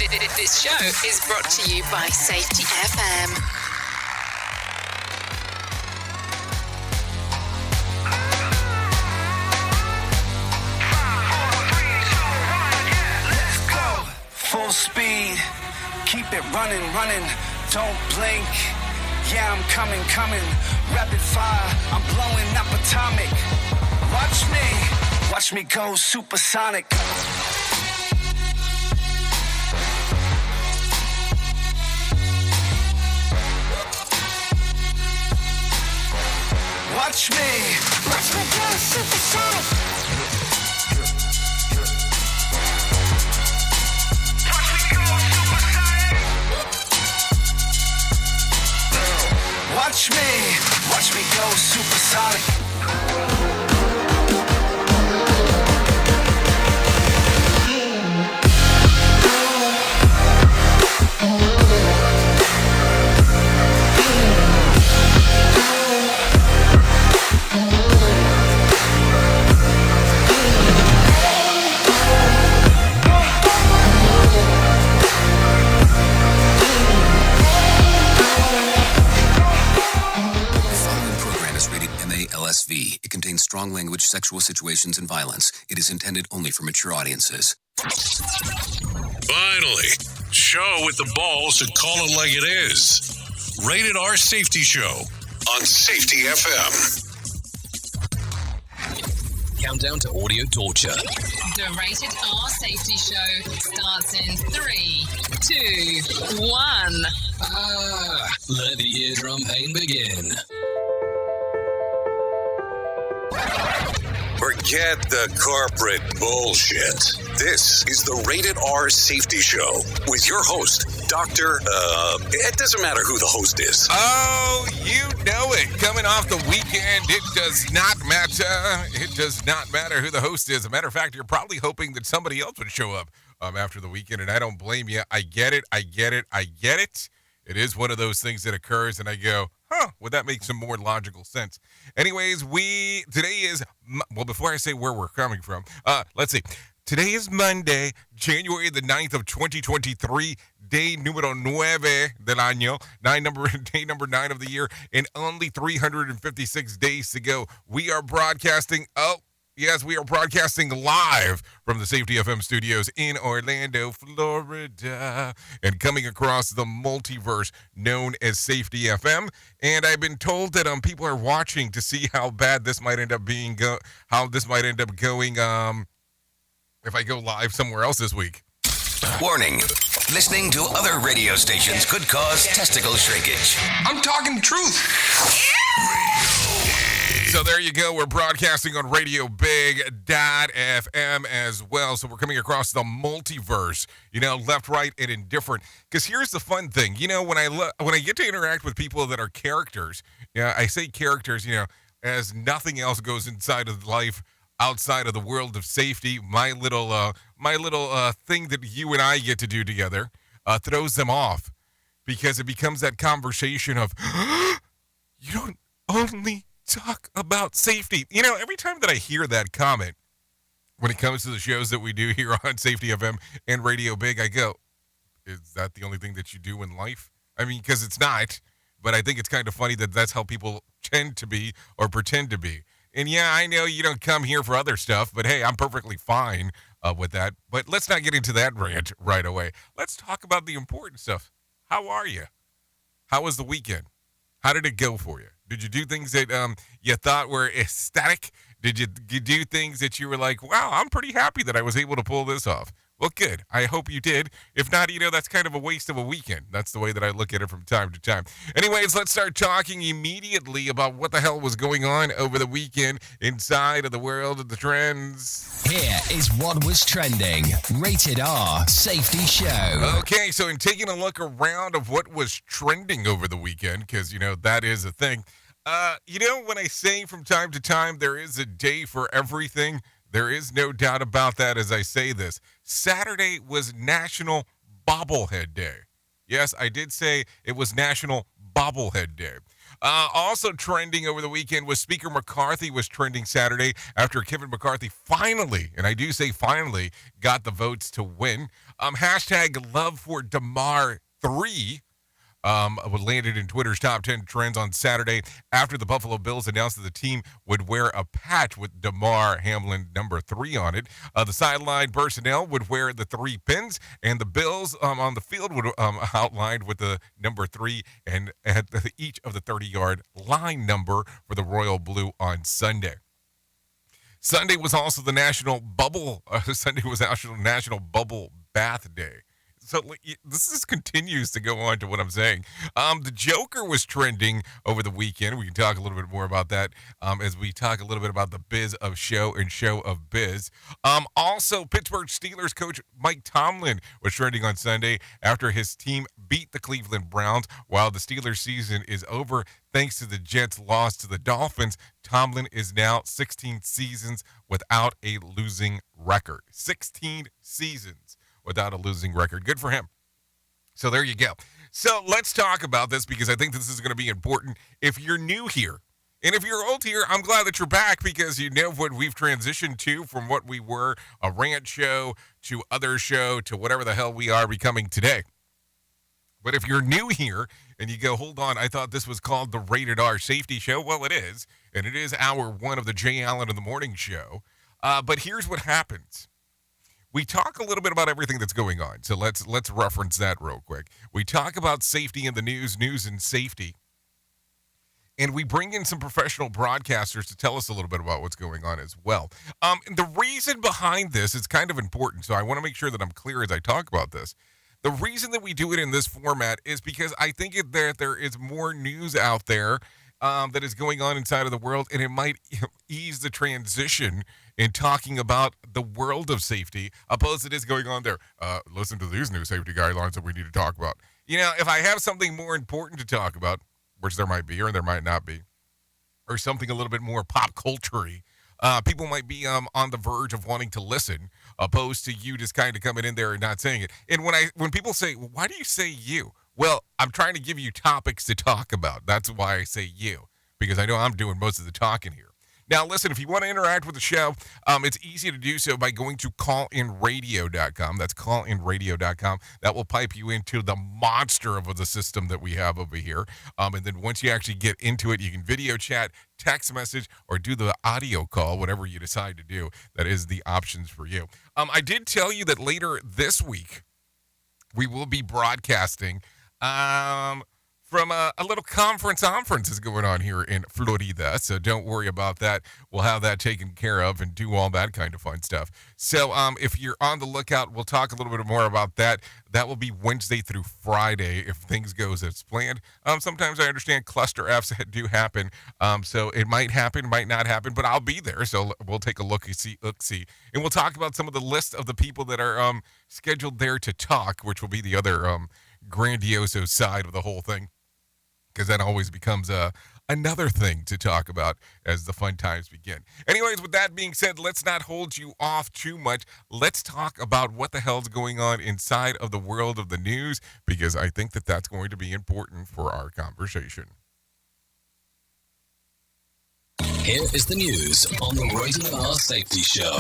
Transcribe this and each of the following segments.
This show is brought to you by Safety FM. Full speed, keep it running, don't blink. Yeah, I'm coming, rapid fire, I'm blowing up atomic. Watch me go supersonic. Watch me go supersonic. Watch me go supersonic. LSV. It contains strong language, sexual situations, and violence. It is intended only for mature audiences. Finally, show with the balls to call it like it is. Rated R Safety Show on Safety FM. Countdown to audio torture. The Rated R Safety Show starts in 3, 2, 1. Let the eardrum pain begin. Forget the corporate bullshit. This is the Rated R Safety Show with your host, Dr. It doesn't matter who the host is. Oh, you know it. Coming off the weekend, it does not matter. It does not matter who the host is. As a matter of fact, you're probably hoping that somebody else would show up after the weekend, and I don't blame you. I get it. It is one of those things that occurs, and I go, would that make some more logical sense? Anyways, today is, well, before I say where we're coming from, let's see. Today is Monday, January the 9th of 2023, day numero 9 del año, day number 9 of the year, and only 356 days to go. We are broadcasting, we are broadcasting live from the Safety FM studios in Orlando, Florida, and coming across the multiverse known as Safety FM. And I've been told that people are watching to see how bad this might end up being, going if I go live somewhere else this week. Warning. Listening to other radio stations could cause testicle shrinkage. I'm talking the truth. So there you go. We're broadcasting on Radio Big.FM as well. So we're coming across the multiverse, left, right, and indifferent. Because here's the fun thing. When I get to interact with people that are characters, I say characters, as nothing else goes inside of life outside of the world of safety. My little thing that you and I get to do together throws them off, because it becomes that conversation of, you don't only talk about safety. Every time that I hear that comment, when it comes to the shows that we do here on Safety FM and Radio Big, I go, is that the only thing that you do in life? I mean, because it's not, but I think it's kind of funny that that's how people tend to be or pretend to be. And yeah, I know you don't come here for other stuff, but hey, I'm perfectly fine with that. But let's not get into that rant right away. Let's talk about the important stuff. How are you? How was the weekend? How did it go for you? Did you do things that you thought were ecstatic? Did you do things that you were like, wow, I'm pretty happy that I was able to pull this off? Well, good. I hope you did. If not, that's kind of a waste of a weekend. That's the way that I look at it from time to time. Anyways, let's start talking immediately about what the hell was going on over the weekend inside of the world of the trends. Here is what was trending. Rated R Safety Show. Okay, so in taking a look around of what was trending over the weekend, because, that is a thing. When I say from time to time there is a day for everything, there is no doubt about that as I say this. Saturday was National Bobblehead Day. Yes, I did say it was National Bobblehead Day. Also trending over the weekend was Speaker McCarthy was trending Saturday after Kevin McCarthy finally, and I do say finally, got the votes to win. Hashtag love for DeMar 3 landed in Twitter's top 10 trends on Saturday after the Buffalo Bills announced that the team would wear a patch with DeMar Hamlin number 3 on it. The sideline personnel would wear the 3 pins, and the Bills on the field would outlined with the number 3 and at each of the 30-yard line number for the Royal Blue on Sunday. Sunday was also the National Bubble Bath Day. So this just continues to go on to what I'm saying. The Joker was trending over the weekend. We can talk a little bit more about that as we talk a little bit about the biz of show and show of biz. Also, Pittsburgh Steelers coach Mike Tomlin was trending on Sunday after his team beat the Cleveland Browns. While the Steelers season is over thanks to the Jets' loss to the Dolphins, Tomlin is now 16 seasons without a losing record. 16 seasons without a losing record. Good for him. So there you go. So let's talk about this because I think this is going to be important if you're new here. And if you're old here, I'm glad that you're back because you know what we've transitioned to from what we were, a rant show to other show to whatever the hell we are becoming today. But if you're new here and you go, hold on, I thought this was called the Rated R Safety Show. Well, it is. And it is hour 1 of the Jay Allen in the Morning Show. But here's what happens. We talk a little bit about everything that's going on, so let's reference that real quick. We talk about safety in the news and safety, and we bring in some professional broadcasters to tell us a little bit about what's going on as well. And the reason behind this is kind of important, so I want to make sure that I'm clear as I talk about this. The reason that we do it in this format is because I think that there is more news out there that is going on inside of the world, and it might ease the transition in talking about the world of safety, opposed to this going on there. Listen to these new safety guidelines that we need to talk about. You know, if I have something more important to talk about, which there might be or there might not be, or something a little bit more pop culture-y, people might be on the verge of wanting to listen, opposed to you just kind of coming in there and not saying it. And when people say, well, why do you say you? Well, I'm trying to give you topics to talk about. That's why I say you, because I know I'm doing most of the talking here. Now, listen, if you want to interact with the show, it's easy to do so by going to callinradio.com. That's callinradio.com. That will pipe you into the monster of the system that we have over here. And then once you actually get into it, you can video chat, text message, or do the audio call, whatever you decide to do. That is the options for you. I did tell you that later this week, we will be broadcasting from a little conference is going on here in Florida, so don't worry about that. We'll have that taken care of and do all that kind of fun stuff. So if you're on the lookout, we'll talk a little bit more about that. That will be Wednesday through Friday if things goes as planned. Sometimes I understand cluster Fs do happen, so it might happen, might not happen, but I'll be there, so we'll take a look-see, and we'll talk about some of the list of the people that are scheduled there to talk, which will be the other grandioso side of the whole thing, because that always becomes another thing to talk about as the fun times begin. Anyways, with that being said, let's not hold you off too much. Let's talk about what the hell's going on inside of the world of the news, because I think that that's going to be important for our conversation. Here is the news on the Rated R Safety Show.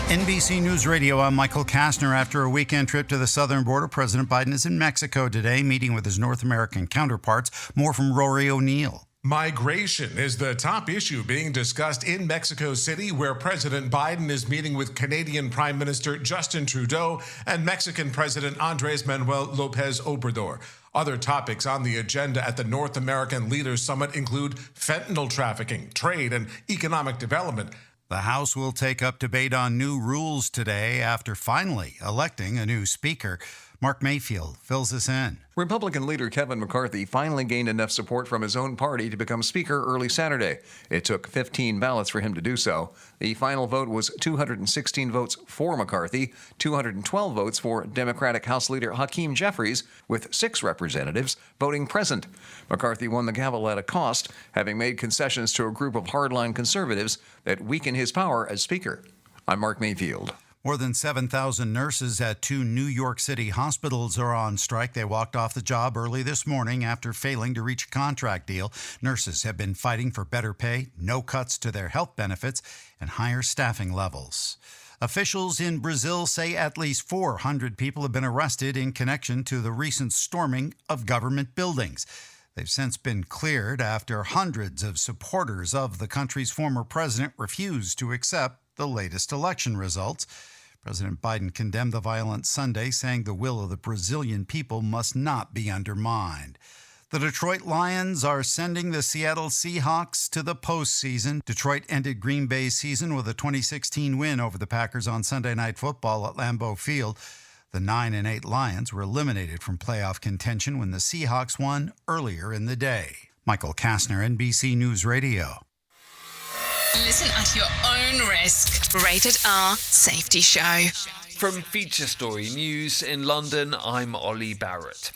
NBC News Radio, I'm Michael Kastner. After a weekend trip to the southern border, President Biden is in Mexico today, meeting with his North American counterparts. More from Rory O'Neill. Migration is the top issue being discussed in Mexico City, where President Biden is meeting with Canadian Prime Minister Justin Trudeau and Mexican President Andrés Manuel López Obrador. Other topics on the agenda at the North American Leaders Summit include fentanyl trafficking, trade, and economic development. The House will take up debate on new rules today after finally electing a new speaker. Mark Mayfield fills us in. Republican leader Kevin McCarthy finally gained enough support from his own party to become Speaker early Saturday. It took 15 ballots for him to do so. The final vote was 216 votes for McCarthy, 212 votes for Democratic House Leader Hakeem Jeffries, with 6 representatives voting present. McCarthy won the gavel at a cost, having made concessions to a group of hardline conservatives that weaken his power as Speaker. I'm Mark Mayfield. More than 7,000 nurses at 2 New York City hospitals are on strike. They walked off the job early this morning after failing to reach a contract deal. Nurses have been fighting for better pay, no cuts to their health benefits, and higher staffing levels. Officials in Brazil say at least 400 people have been arrested in connection to the recent storming of government buildings. They've since been cleared after hundreds of supporters of the country's former president refused to accept the latest election results. President Biden condemned the violence Sunday, saying the will of the Brazilian people must not be undermined. The Detroit Lions are sending the Seattle Seahawks to the postseason. Detroit ended Green Bay's season with a 2016 win over the Packers on Sunday Night Football at Lambeau Field. The 9-8 Lions were eliminated from playoff contention when the Seahawks won earlier in the day. Michael Kastner, NBC News Radio. Listen at your own risk. Rated R Safety Show. From Feature Story News in London, I'm Ollie Barrett.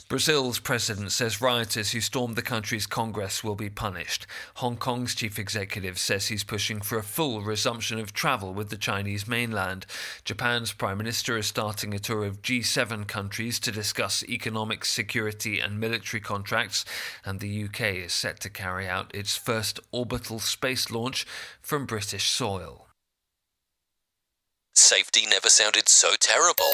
Brazil's president says rioters who stormed the country's Congress will be punished. Hong Kong's chief executive says he's pushing for a full resumption of travel with the Chinese mainland. Japan's prime minister is starting a tour of G7 countries to discuss economic, security and military contracts. And the UK is set to carry out its first orbital space launch from British soil. Safety never sounded so terrible.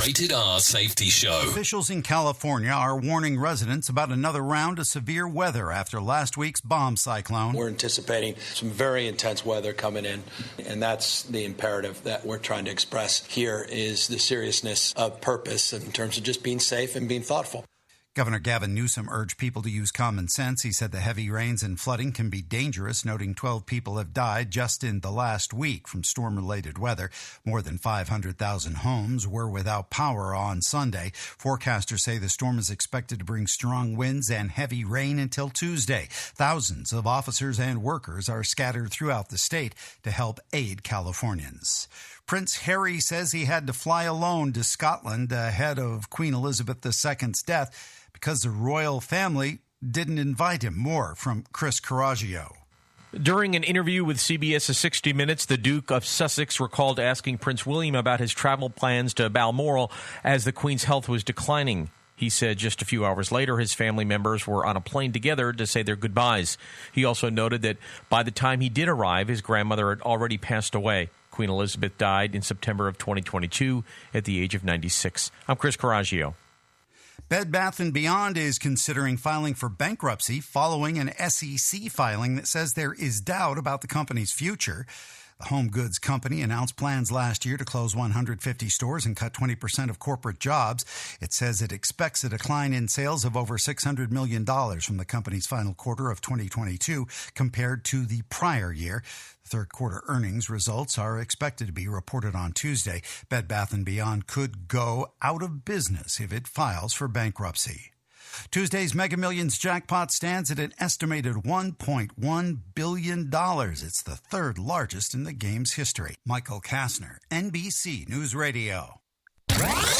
Rated R Safety Show. Officials in California are warning residents about another round of severe weather after last week's bomb cyclone. We're anticipating some very intense weather coming in, and that's the imperative that we're trying to express here is the seriousness of purpose in terms of just being safe and being thoughtful. Governor Gavin Newsom urged people to use common sense. He said the heavy rains and flooding can be dangerous, noting 12 people have died just in the last week from storm-related weather. More than 500,000 homes were without power on Sunday. Forecasters say the storm is expected to bring strong winds and heavy rain until Tuesday. Thousands of officers and workers are scattered throughout the state to help aid Californians. Prince Harry says he had to fly alone to Scotland ahead of Queen Elizabeth II's death because the royal family didn't invite him. More from Chris Coraggio. During an interview with CBS's 60 Minutes, the Duke of Sussex recalled asking Prince William about his travel plans to Balmoral as the Queen's health was declining. He said just a few hours later, his family members were on a plane together to say their goodbyes. He also noted that by the time he did arrive, his grandmother had already passed away. Queen Elizabeth died in September of 2022 at the age of 96. I'm Chris Coraggio. Bed Bath & Beyond is considering filing for bankruptcy following an SEC filing that says there is doubt about the company's future. The home goods company announced plans last year to close 150 stores and cut 20% of corporate jobs. It says it expects a decline in sales of over $600 million from the company's final quarter of 2022 compared to the prior year. Third quarter earnings results are expected to be reported on Tuesday. Bed Bath & Beyond could go out of business if it files for bankruptcy. Tuesday's Mega Millions jackpot stands at an estimated $1.1 billion. It's the third largest in the game's history. Michael Kastner, NBC News Radio.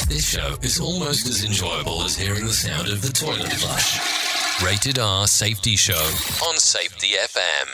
This show is almost as enjoyable as hearing the sound of the toilet flush. Rated R Safety Show on Safety FM.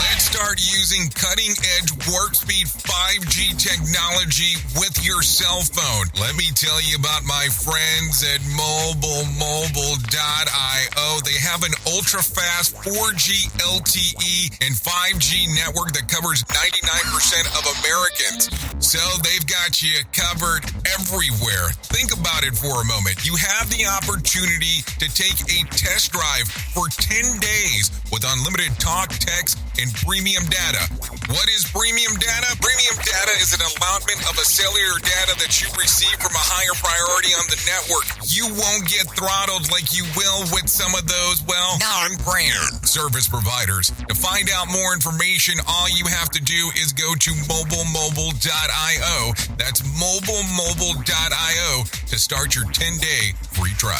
Let's start using cutting-edge warp speed 5G technology with your cell phone. Let me tell you about my friends at mobilemobile.io. They have an ultra-fast 4G LTE and 5G network that covers 99% of Americans. So they've got you covered everywhere. Think about it for a moment. You have the opportunity to take a test drive for 10 days with unlimited talk, text, and premium data. What is premium data? Premium data is an allotment of a cellular data that you receive from a higher priority on the network. You won't get throttled like you will with some of those, well, non-brand service providers. To find out more information, all you have to do is go to mobilemobile.io. That's mobilemobile.io to start your 10-day free trial.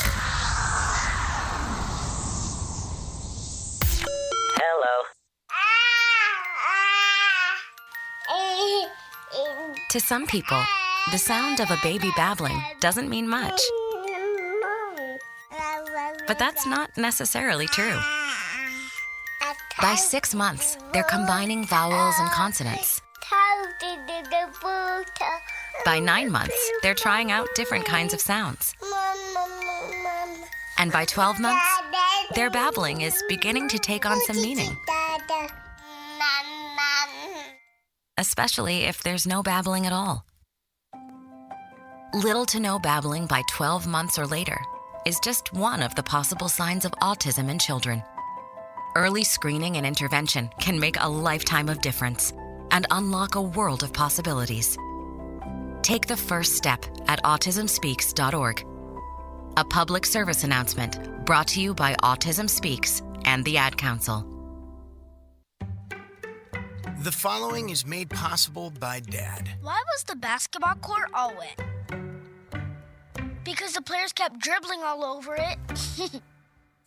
To some people, the sound of a baby babbling doesn't mean much. But that's not necessarily true. By 6 months, they're combining vowels and consonants. By 9 months, they're trying out different kinds of sounds. And by 12 months, their babbling is beginning to take on some meaning. Especially if there's no babbling at all. Little to no babbling by 12 months or later is just one of the possible signs of autism in children. Early screening and intervention can make a lifetime of difference and unlock a world of possibilities. Take the first step at autismspeaks.org. A public service announcement brought to you by Autism Speaks and the Ad Council. The following is made possible by Dad. Why was the basketball court all wet? Because the players kept dribbling all over it.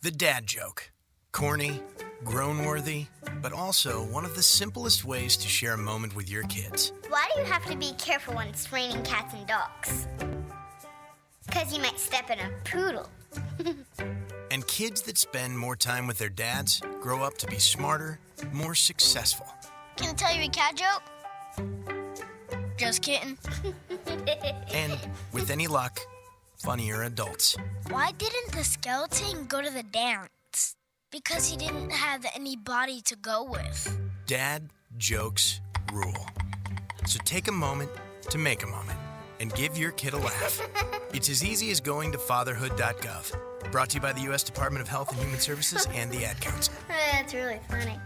The dad joke. Corny, grown-worthy, but also one of the simplest ways to share a moment with your kids. Why do you have to be careful when it's raining cats and dogs? Because you might step in a poodle. And kids that spend more time with their dads grow up to be smarter, more successful. Can I tell you a cat joke? Just kidding. And with any luck, funnier adults. Why didn't the skeleton go to the dance? Because he didn't have any body to go with. Dad jokes rule. So take a moment to make a moment and give your kid a laugh. It's as easy as going to fatherhood.gov. Brought to you by the U.S. Department of Health and Human Services and the Ad Council. That's really funny.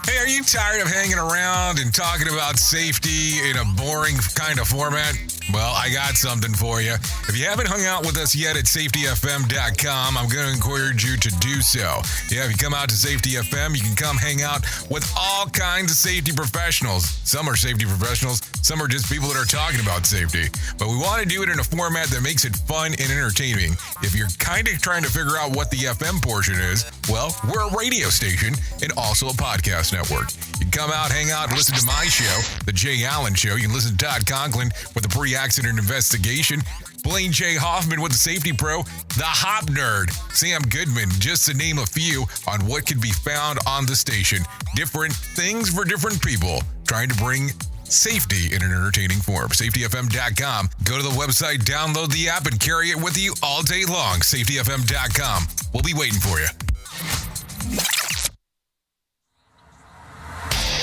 Hey, are you tired of hanging around and talking about safety in a boring kind of format? Well, I got something for you. If you haven't hung out with us yet at safetyfm.com, I'm going to encourage you to do so. Yeah, if you come out to Safety FM, you can come hang out with all kinds of safety professionals. Some are safety professionals, some are just people that are talking about safety. But we want to do it in a format that makes it fun and entertaining. If you're kind of trying to figure out what the FM portion is, well, we're a radio station and also a podcast network. You can come out, hang out, and listen to my show, The Jay Allen Show. You can listen to Todd Conklin with the pre-accident investigation, Blaine J. Hoffman with the Safety Pro, the Hop Nerd, Sam Goodman, just to name a few on what can be found on the station. Different things for different people, trying to bring safety in an entertaining form. SafetyFM.com. Go to the website, download the app, and carry it with you all day long. SafetyFM.com. We'll be waiting for you.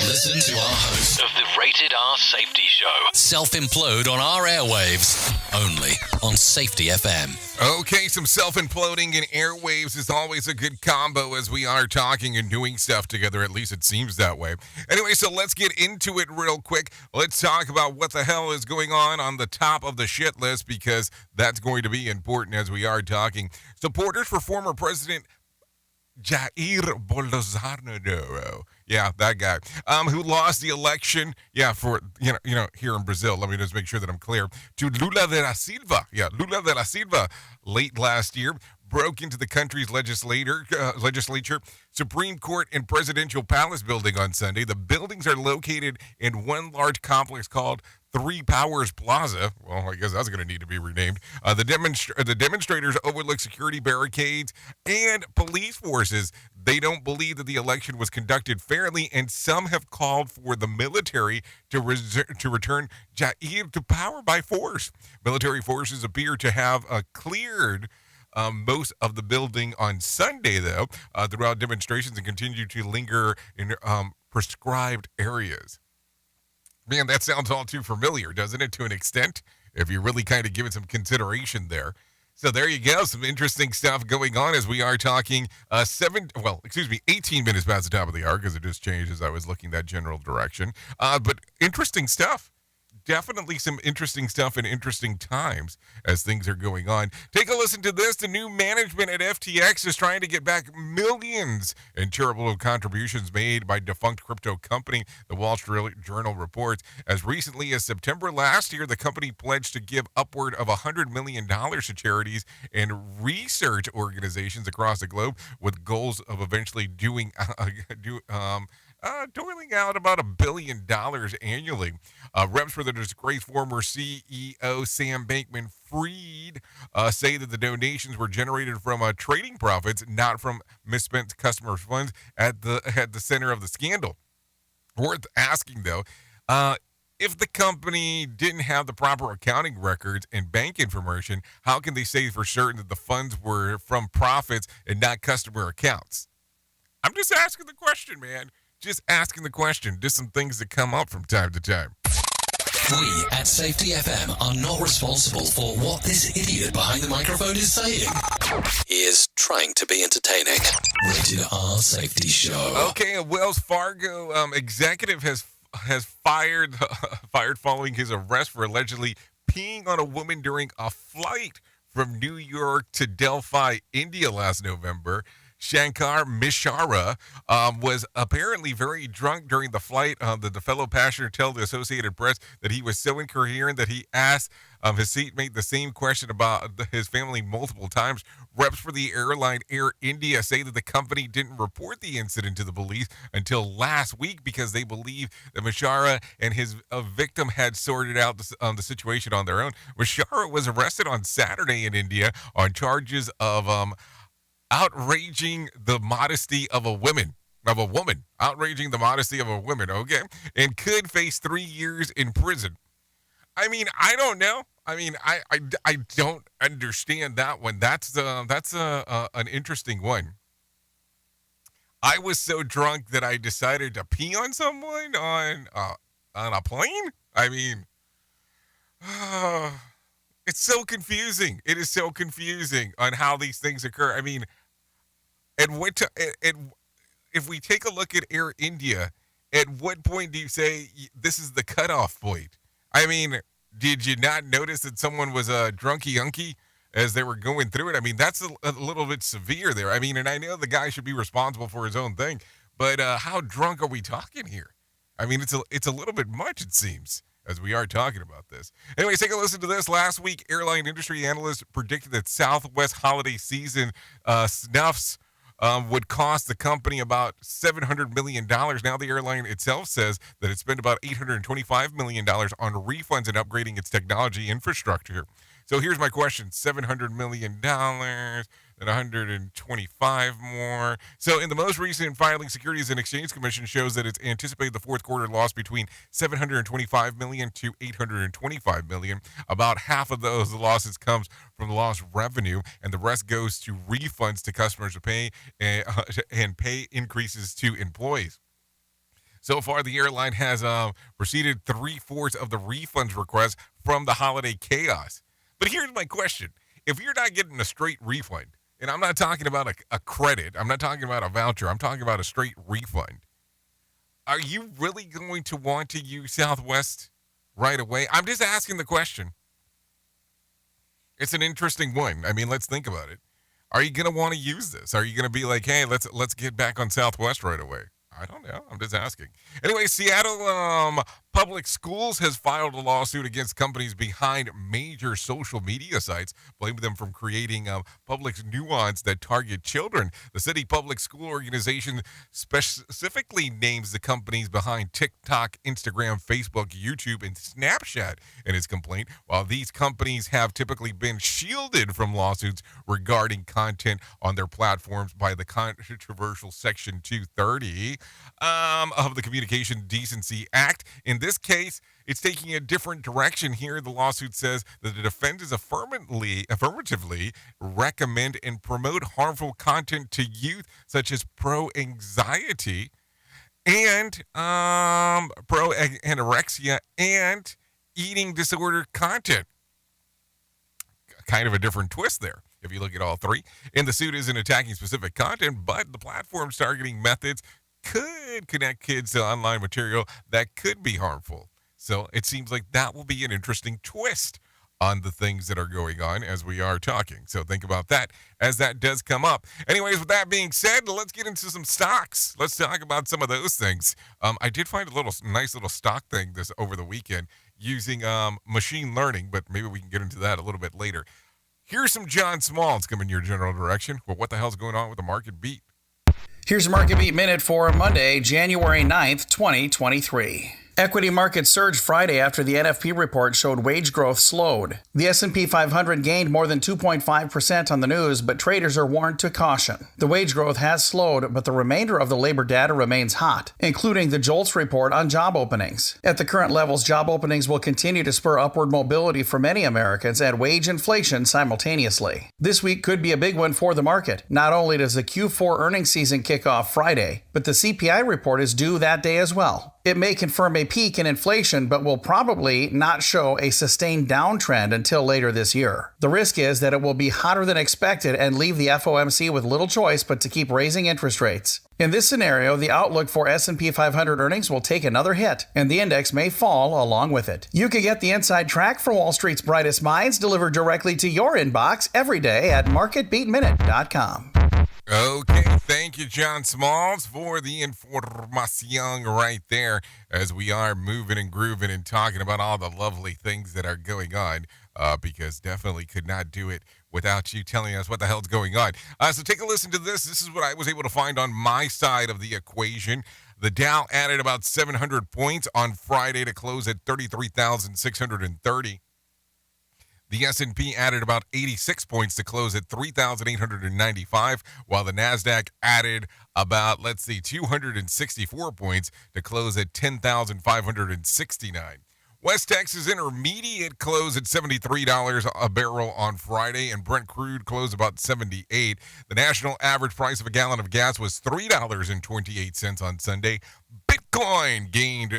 Listen to our host of the Rated R Safety Show self-implode on our airwaves, only on Safety FM. Okay, some self-imploding and airwaves is always a good combo as we are talking and doing stuff together. At least it seems that way. Anyway, so let's get into it real quick. Let's talk about what the hell is going on the top of the shit list, because that's going to be important as we are talking. Supporters for former President Jair Bolsonaro. Yeah, that guy. Who lost the election, for, here in Brazil. Let me just make sure that I'm clear. To Lula da Silva. Yeah, Lula da Silva, late last year, broke into the country's legislature, Supreme Court, and Presidential Palace building on Sunday. The buildings are located in one large complex called Three Powers Plaza. Well, I guess that's going to need to be renamed. The demonstrators overlook security barricades and police forces. They don't believe that the election was conducted fairly, and some have called for the military to return Jair to power by force. Military forces appear to have cleared most of the building on Sunday, though, throughout demonstrations, and continue to linger in prescribed areas. Man, that sounds all too familiar, doesn't it, to an extent, if you really kind of give it some consideration there. So there you go, some interesting stuff going on as we are talking 18 minutes past the top of the hour, because it just changed as I was looking that general direction. But interesting stuff. Definitely some interesting stuff in interesting times as things are going on. Take a listen to this. The new management at FTX is trying to get back millions in charitable contributions made by defunct crypto company, the Wall Street Journal reports. As recently as September last year, the company pledged to give upward of $100 million to charities and research organizations across the globe, with goals of eventually doling out about $1 billion annually. Reps for the disgraced former CEO Sam Bankman-Fried say that the donations were generated from trading profits, not from misspent customer funds at the center of the scandal. Worth asking, though, If the company didn't have the proper accounting records and bank information, how can they say for certain that the funds were from profits and not customer accounts? I'm just asking the question, man. Just asking the question. Just some things that come up from time to time. We at Safety FM are not responsible for what this idiot behind the microphone is saying. He is trying to be entertaining. Rated R Safety Show. Okay, a Wells Fargo executive has fired following his arrest for allegedly peeing on a woman during a flight from New York to Delphi, India last November. Shankar Mishra was apparently very drunk during the flight. The fellow passenger told the Associated Press that he was so incoherent that he asked his seatmate the same question about his family multiple times. Reps for the airline Air India say that the company didn't report the incident to the police until last week because they believe that Mishra and his victim had sorted out the situation on their own. Mishra was arrested on Saturday in India on charges of outraging the modesty of a woman, outraging the modesty of a woman, okay, and could face 3 years in prison. I mean, I don't know. I mean, I don't understand that one. That's an interesting one. I was so drunk that I decided to pee on someone on a plane. I mean, it's so confusing. It is so confusing on how these things occur. I mean, if we take a look at Air India, at what point do you say this is the cutoff point? I mean, did you not notice that someone was a drunky-unky as they were going through it? I mean, that's a little bit severe there. I mean, and I know the guy should be responsible for his own thing, but how drunk are we talking here? I mean, it's a little bit much, it seems, as we are talking about this. Anyways, take a listen to this. Last week, airline industry analysts predicted that Southwest holiday season snuffs would cost the company about $700 million. Now the airline itself says that it spent about $825 million on refunds and upgrading its technology infrastructure. So here's my question. $700 million, then 125 more. So in the most recent filing, Securities and Exchange Commission shows that it's anticipated the fourth quarter loss between $725 million to $825 million. About half of those losses comes from the lost revenue, and the rest goes to refunds to customers to pay and pay increases to employees. So far, the airline has received 3/4 of the refunds requests from the holiday chaos. But here's my question. If you're not getting a straight refund, and I'm not talking about a credit, I'm not talking about a voucher, I'm talking about a straight refund, are you really going to want to use Southwest right away? I'm just asking the question. It's an interesting one. I mean, let's think about it. Are you going to want to use this? Are you going to be like, hey, let's get back on Southwest right away? I don't know. I'm just asking. Anyway, Seattle Public Schools has filed a lawsuit against companies behind major social media sites, blaming them for creating public nuance that target children. The city public school organization specifically names the companies behind TikTok, Instagram, Facebook, YouTube, and Snapchat in its complaint. While these companies have typically been shielded from lawsuits regarding content on their platforms by the controversial Section 230 of the Communication Decency Act. In this case, it's taking a different direction here. The lawsuit says that the defendants affirmatively recommend and promote harmful content to youth, such as pro-anxiety and pro-anorexia and eating disorder content. Kind of a different twist there, if you look at all three. And the suit isn't attacking specific content, but the platform's targeting methods could connect kids to online material that could be harmful. So it seems like that will be an interesting twist on the things that are going on as we are talking. So think about that as that does come up. Anyways, with that being said, let's get into some stocks. Let's talk about some of those things. I did find a nice little stock thing this over the weekend using machine learning, but maybe we can get into that a little bit later. Here's some John Smalls coming your general direction. Well, what the hell's going on with the market beat? Here's a Market Beat Minute for Monday, January 9th, 2023. Equity markets surged Friday after the NFP report showed wage growth slowed. The S&P 500 gained more than 2.5% on the news, but traders are warned to caution. The wage growth has slowed, but the remainder of the labor data remains hot, including the JOLTS report on job openings. At the current levels, job openings will continue to spur upward mobility for many Americans and wage inflation simultaneously. This week could be a big one for the market. Not only does the Q4 earnings season kick off Friday, but the CPI report is due that day as well. It may confirm a peak in inflation, but will probably not show a sustained downtrend until later this year. The risk is that it will be hotter than expected and leave the FOMC with little choice but to keep raising interest rates. In this scenario, the outlook for S&P 500 earnings will take another hit, and the index may fall along with it. You can get the inside track for Wall Street's brightest minds delivered directly to your inbox every day at marketbeatminute.com. Okay, thank you, John Smalls, for the information right there as we are moving and grooving and talking about all the lovely things that are going on, because definitely could not do it without you telling us what the hell's going on. So take a listen to this. This is what I was able to find on my side of the equation. The Dow added about 700 points on Friday to close at 33,630. The S&P added about 86 points to close at 3,895, while the NASDAQ added about, 264 points to close at 10,569. West Texas Intermediate closed at $73 a barrel on Friday, and Brent crude closed about $78. The national average price of a gallon of gas was $3.28 on Sunday. Bitcoin gained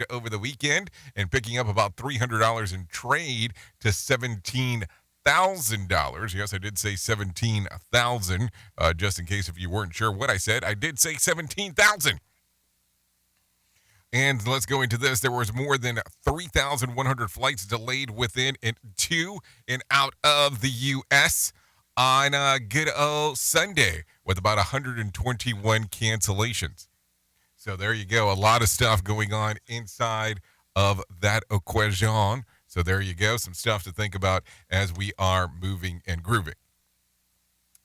over the weekend and picking up about $300 in trade to $17,000. Yes, I did say 17,000. Just in case if you weren't sure what I said, I did say 17,000. And let's go into this. There was more than 3,100 flights delayed within and to and out of the U.S. on good old Sunday, with about 121 cancellations. So there you go. A lot of stuff going on inside of that equation. So there you go. Some stuff to think about as we are moving and grooving.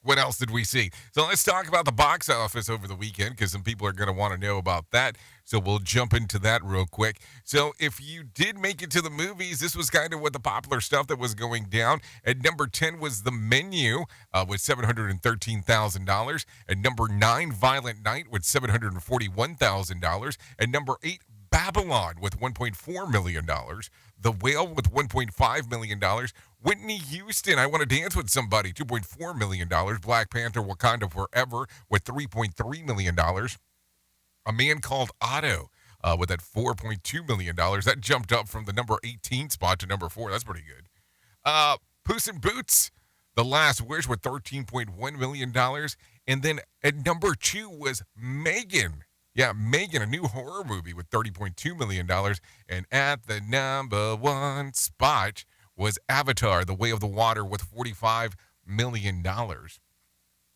What else did we see? So let's talk about the box office over the weekend, because some people are going to want to know about that. So we'll jump into that real quick. So if you did make it to the movies, this was kind of what the popular stuff that was going down. At number 10 was The Menu with $713,000. At number 9, Violent Night with $741,000. At number 8, Babylon with $1.4 million. The Whale with $1.5 million. Whitney Houston, I Want to Dance with Somebody, $2.4 million. Black Panther, Wakanda Forever with $3.3 million. A Man Called Otto with that $4.2 million. That jumped up from the number 18 spot to number 4. That's pretty good. Puss in Boots, The Last Wish with $13.1 million. And then at number 2 was Megan. Yeah, Megan, a new horror movie with $30.2 million. And at the number 1 spot was Avatar, The Way of the Water with $45 million.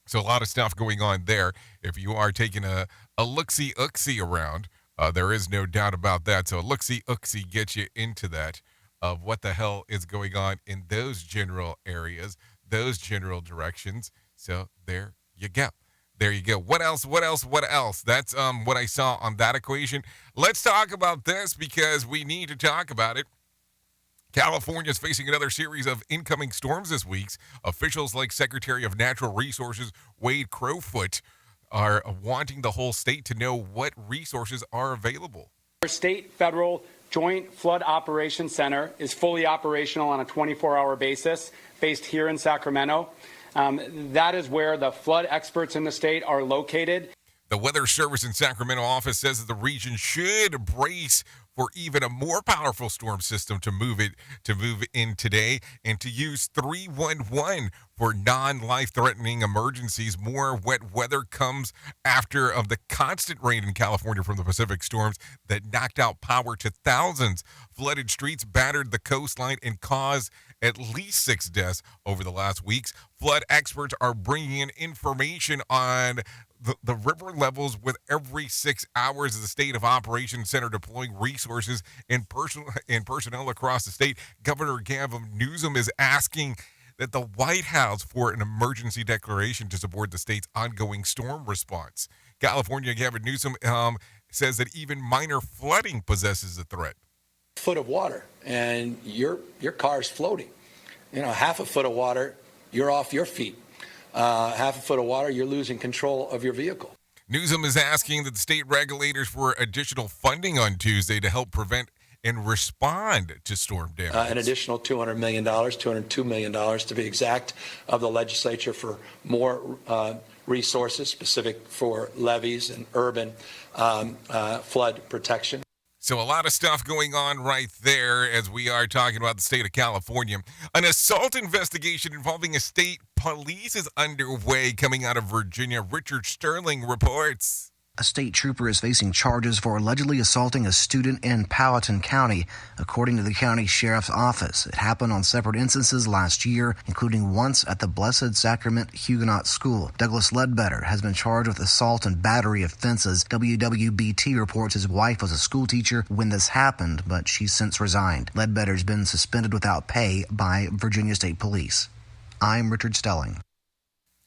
So a lot of stuff going on there. If you are taking a look-see-ooksy around, there is no doubt about that. So a look-see-ooksy gets you into that of what the hell is going on in those general areas, those general directions. So there you go. There you go. What else? That's what I saw on that equation. Let's talk about this because we need to talk about it. California is facing another series of incoming storms this week. Officials like Secretary of Natural Resources Wade Crowfoot are wanting the whole state to know what resources are available. Our state, federal, Joint Flood Operations Center is fully operational on a 24-hour basis, based here in Sacramento. That is where the flood experts in the state are located. The Weather Service in Sacramento office says that the region should brace for even a more powerful storm system to move in today, and to use 311 for non-life-threatening emergencies. More wet weather comes after of the constant rain in California from the Pacific storms that knocked out power to thousands. Flooded streets battered the coastline and caused at least 6 deaths over the last weeks. Flood experts are bringing in information on the river levels with every 6 hours. The State of Operations Center deploying resources and personnel across the state. Governor Gavin Newsom is asking that the White House for an emergency declaration to support the state's ongoing storm response. California Gavin Newsom says that even minor flooding possesses a threat. Foot of water, and your car's floating. Half a foot of water, you're off your feet. Half a foot of water, you're losing control of your vehicle. Newsom is asking that the state regulators for additional funding on Tuesday to help prevent and respond to storm damage. An additional $200 million, $202 million to be exact, of the legislature for more resources specific for levees and urban flood protection. So a lot of stuff going on right there as we are talking about the state of California. An assault investigation involving a state police is underway coming out of Virginia. Richard Sterling reports. A state trooper is facing charges for allegedly assaulting a student in Powhatan County, according to the county sheriff's office. It happened on separate instances last year, including once at the Blessed Sacrament Huguenot School. Douglas Ledbetter has been charged with assault and battery offenses. WWBT reports his wife was a schoolteacher when this happened, but she's since resigned. Ledbetter's been suspended without pay by Virginia State Police. I'm Richard Stelling.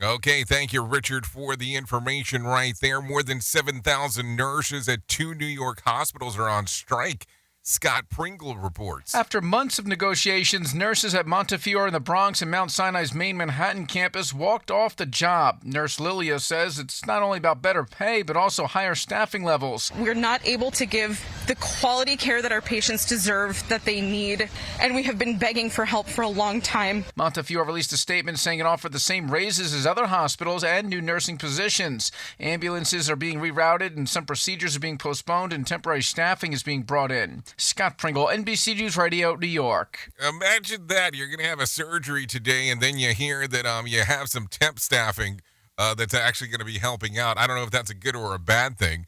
Okay, thank you, Richard, for the information right there. More than 7,000 nurses at 2 New York hospitals are on strike. Scott Pringle reports. After months of negotiations, nurses at Montefiore in the Bronx and Mount Sinai's main Manhattan campus walked off the job. Nurse Lilia says it's not only about better pay, but also higher staffing levels. We're not able to give the quality care that our patients deserve, that they need, and we have been begging for help for a long time. Montefiore released a statement saying it offered the same raises as other hospitals and new nursing positions. Ambulances are being rerouted and some procedures are being postponed and temporary staffing is being brought in. Scott Pringle, NBC News Radio, New York. Imagine that. You're going to have a surgery today, and then you hear that you have some temp staffing that's actually going to be helping out. I don't know if that's a good or a bad thing,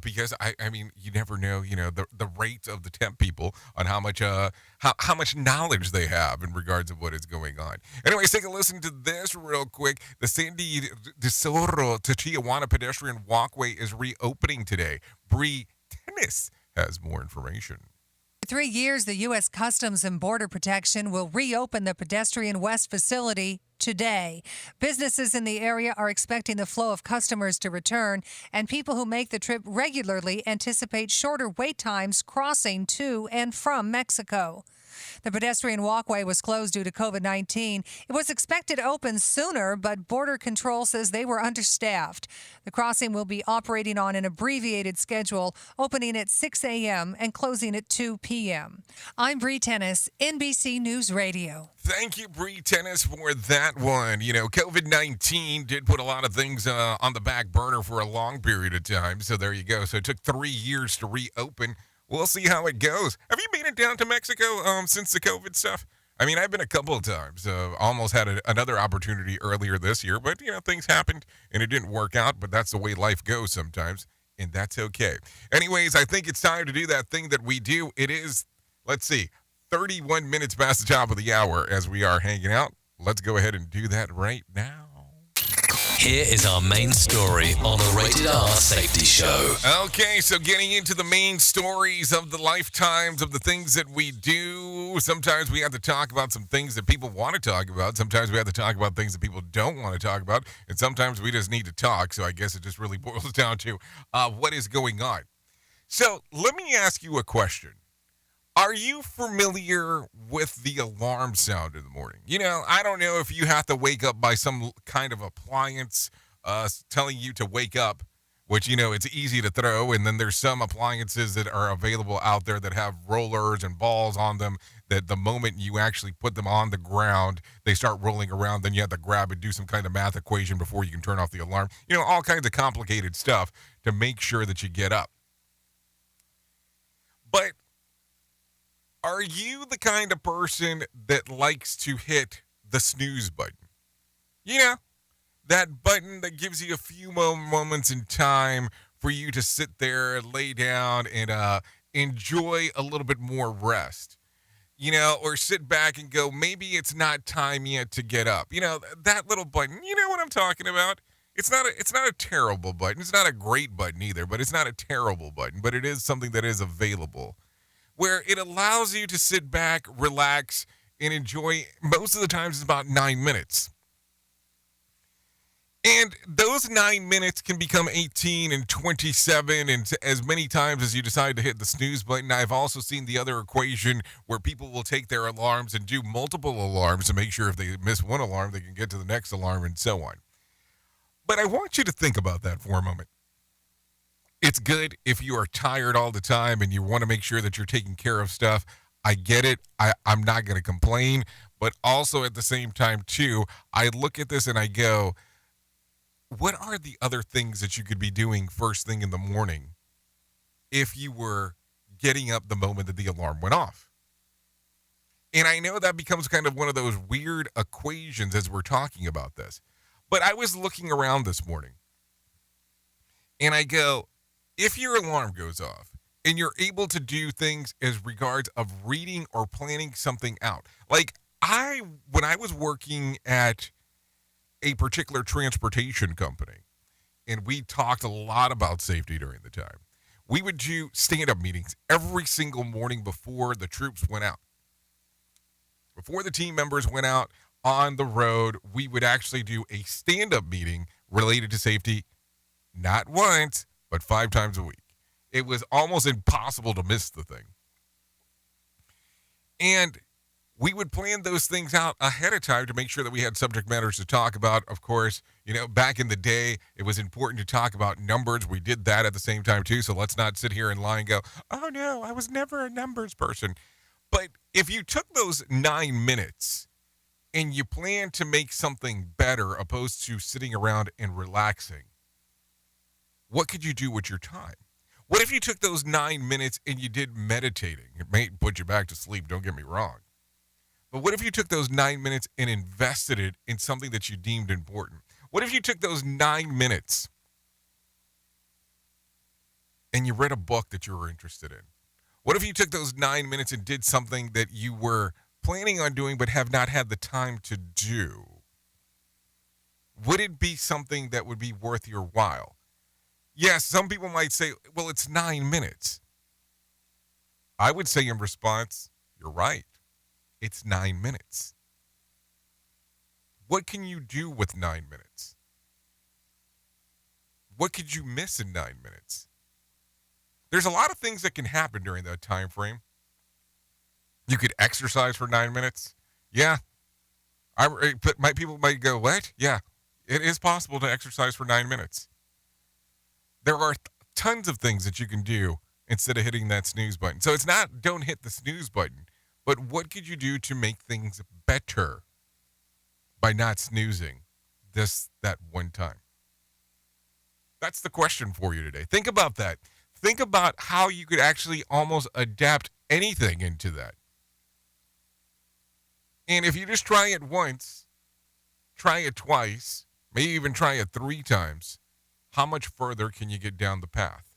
because, I mean, you never know, the rate of the temp people on how much knowledge they have in regards of what is going on. Anyways, take a listen to this real quick. The Sandy de Zorro to Tijuana pedestrian walkway is reopening today. Bree Tennis has more information. For 3 years, the U.S. Customs and Border Protection will reopen the Pedestrian West facility today. Businesses in the area are expecting the flow of customers to return, and people who make the trip regularly anticipate shorter wait times crossing to and from Mexico. The pedestrian walkway was closed due to COVID-19. It was expected to open sooner, but Border Control says they were understaffed. The crossing will be operating on an abbreviated schedule, opening at 6 a.m. and closing at 2 p.m. I'm Bree Tennis, NBC News Radio. Thank you, Bree Tennis, for that one. COVID-19 did put a lot of things on the back burner for a long period of time, so there you go. So it took 3 years to reopen. We'll see how it goes. Have you made it down to Mexico since the COVID stuff? I mean, I've been a couple of times. Almost had another opportunity earlier this year, but, things happened and it didn't work out, but that's the way life goes sometimes, and that's okay. Anyways, I think it's time to do that thing that we do. It is, 31 minutes past the top of the hour as we are hanging out. Let's go ahead and do that right now. Here is our main story on the Rated R Safety Show. Okay, so getting into the main stories of the lifetimes of the things that we do. Sometimes we have to talk about some things that people want to talk about. Sometimes we have to talk about things that people don't want to talk about. And sometimes we just need to talk. So I guess it just really boils down to what is going on. So let me ask you a question. Are you familiar with the alarm sound in the morning? I don't know if you have to wake up by some kind of appliance telling you to wake up, which, it's easy to throw. And then there's some appliances that are available out there that have rollers and balls on them that the moment you actually put them on the ground, they start rolling around. Then you have to grab and do some kind of math equation before you can turn off the alarm. All kinds of complicated stuff to make sure that you get up. But are you the kind of person that likes to hit the snooze button? That button that gives you a few moments in time for you to sit there, lay down, and enjoy a little bit more rest. Or sit back and go, maybe it's not time yet to get up. That little button, you know what I'm talking about? It's not a terrible button. It's not a great button either, but it's not a terrible button. But it is something that is available, where it allows you to sit back, relax, and enjoy. Most of the times it's about 9 minutes. And those 9 minutes can become 18 and 27 and as many times as you decide to hit the snooze button. I've also seen the other equation where people will take their alarms and do multiple alarms to make sure if they miss one alarm, they can get to the next alarm and so on. But I want you to think about that for a moment. It's good if you are tired all the time and you want to make sure that you're taking care of stuff. I get it. I'm not going to complain. But also at the same time, too, I look at this and I go, what are the other things that you could be doing first thing in the morning if you were getting up the moment that the alarm went off? And I know that becomes kind of one of those weird equations as we're talking about this. But I was looking around this morning and I go, if your alarm goes off and you're able to do things as regards of reading or planning something out, like when I was working at a particular transportation company, and we talked a lot about safety during the time. We would do stand-up meetings every single morning before the troops went out. Before the team members went out on the road, we would actually do a stand-up meeting related to safety, not once, but 5 times a week. It was almost impossible to miss the thing. And we would plan those things out ahead of time to make sure that we had subject matters to talk about. Of course, back in the day, it was important to talk about numbers. We did that at the same time, too. So let's not sit here and lie and go, oh, no, I was never a numbers person. But if you took those 9 minutes and you plan to make something better opposed to sitting around and relaxing, what could you do with your time? What if you took those 9 minutes and you did meditating? It may put you back to sleep, don't get me wrong. But what if you took those 9 minutes and invested it in something that you deemed important? What if you took those 9 minutes and you read a book that you were interested in? What if you took those 9 minutes and did something that you were planning on doing but have not had the time to do? Would it be something that would be worth your while? Yes, some people might say, well, it's 9 minutes. I would say in response, you're right. It's 9 minutes. What can you do with 9 minutes? What could you miss in 9 minutes? There's a lot of things that can happen during that time frame. You could exercise for 9 minutes. Yeah. People might go, what? Yeah, it is possible to exercise for 9 minutes. There are tons of things that you can do instead of hitting that snooze button. So it's not don't hit the snooze button. But what could you do to make things better by not snoozing that one time? That's the question for you today. Think about that. Think about how you could actually almost adapt anything into that. And if you just try it once, try it twice, maybe even try it 3 times, how much further can you get down the path?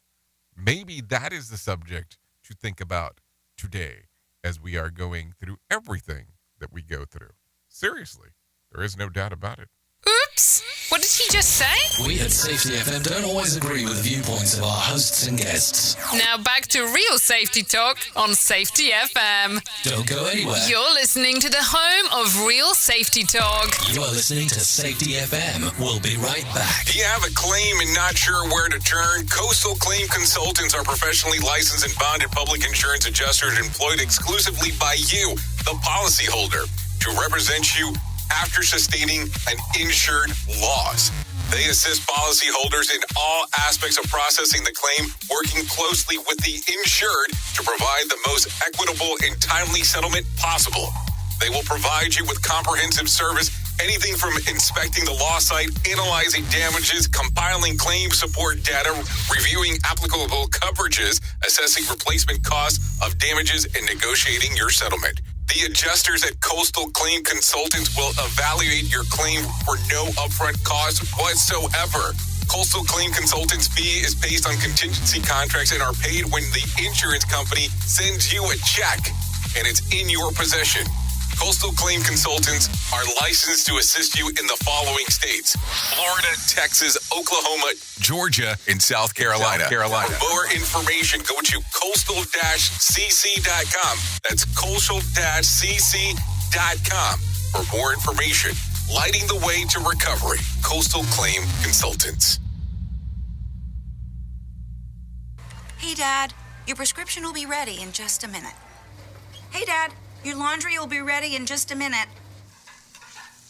Maybe that is the subject to think about today, as we are going through everything that we go through. Seriously, there is no doubt about it. Oops! What did he just say? We at Safety FM don't always agree with the viewpoints of our hosts and guests. Now back to real safety talk on Safety FM. Don't go anywhere. You're listening to the home of real safety talk. You are listening to Safety FM. We'll be right back. Do you have a claim and not sure where to turn? Coastal Claim Consultants are professionally licensed and bonded public insurance adjusters employed exclusively by you, the policyholder, to represent you after sustaining an insured loss. They assist policyholders in all aspects of processing the claim, working closely with the insured to provide the most equitable and timely settlement possible. They will provide you with comprehensive service, anything from inspecting the loss site, analyzing damages, compiling claim support data, reviewing applicable coverages, assessing replacement costs of damages, and negotiating your settlement. The adjusters at Coastal Claim Consultants will evaluate your claim for no upfront cost whatsoever. Coastal Claim Consultants' fee is based on contingency contracts and are paid when the insurance company sends you a check and it's in your possession. Coastal Claim Consultants are licensed to assist you in the following states: Florida, Texas, Oklahoma, Georgia, and South Carolina. For more information, go to coastal-cc.com. That's coastal-cc.com. For more information, lighting the way to recovery. Coastal Claim Consultants. Hey, Dad, your prescription will be ready in just a minute. Hey, Dad, your laundry will be ready in just a minute.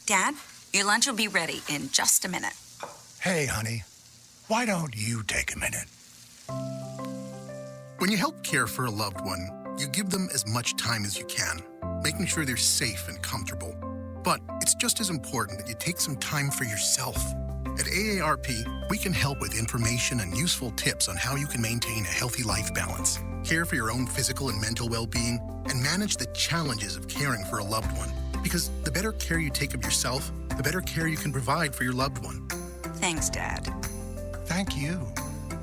Dad, your lunch will be ready in just a minute. Hey, honey, why don't you take a minute? When you help care for a loved one, you give them as much time as you can, making sure they're safe and comfortable. But it's just as important that you take some time for yourself. At AARP, we can help with information and useful tips on how you can maintain a healthy life balance, care for your own physical and mental well-being, and manage the challenges of caring for a loved one. Because the better care you take of yourself, the better care you can provide for your loved one. Thanks, Dad. Thank you.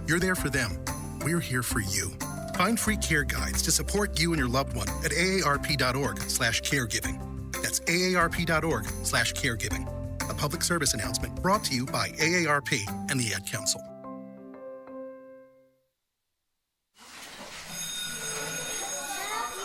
You're there for them. We're here for you. Find free care guides to support you and your loved one at aarp.org/caregiving. That's aarp.org/caregiving. A public service announcement brought to you by AARP and the Ad Council.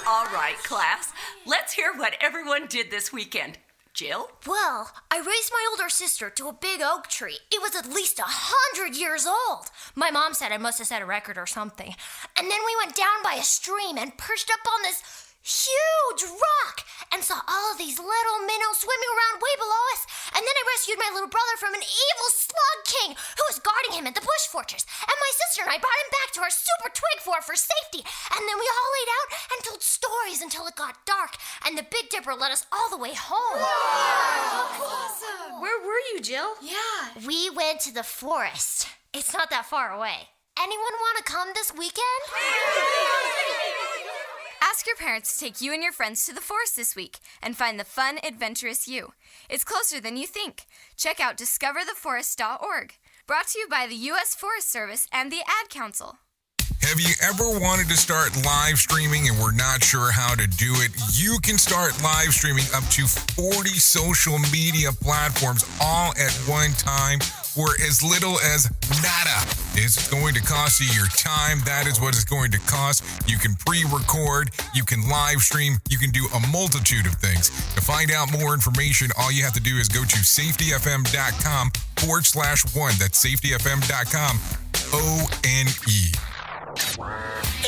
All right, class. Let's hear what everyone did this weekend. Jill? Well, I raised my older sister to a big oak tree. It was at least 100 years old. My mom said I must have set a record or something. And then we went down by a stream and perched up on this huge rock and saw all of these little minnows swimming around way below us. And then I rescued my little brother from an evil slug king who was guarding him at the bush fortress. And my sister and I brought him back to our super twig fort for safety. And then we all laid out and told stories until it got dark. And the Big Dipper led us all the way home. Wow. Awesome. Where were you, Jill? Yeah. We went to the forest. It's not that far away. Anyone want to come this weekend? Ask your parents to take you and your friends to the forest this week and find the fun, adventurous you. It's closer than you think. Check out discovertheforest.org. Brought to you by the U.S. Forest Service and the Ad Council. Have you ever wanted to start live streaming and were not sure how to do it? You can start live streaming up to 40 social media platforms all at one time for as little as nada. It's going to cost you your time. That is what it's going to cost. You can pre-record, you can live stream, you can do a multitude of things. To find out more information, all you have to do is go to safetyfm.com/one. That's safetyfm.com, ONE.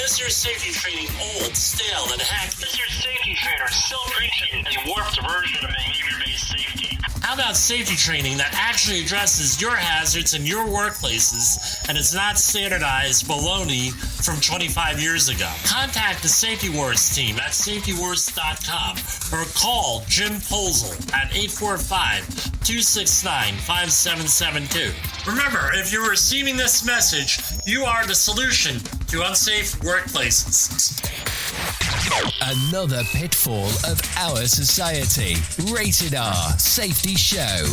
Is your safety training old, stale, and hacked? Is your safety trainer still preaching a warped version of behavior-based safety? How about safety training that actually addresses your hazards in your workplaces and is not standardized baloney from 25 years ago? Contact the Safety Wars team at safetywars.com or call Jim Posel at 845-269-5772. Remember, if you're receiving this message, you are the solution to unsafe workplaces. Another pitfall of our society. Rated R Safety Show.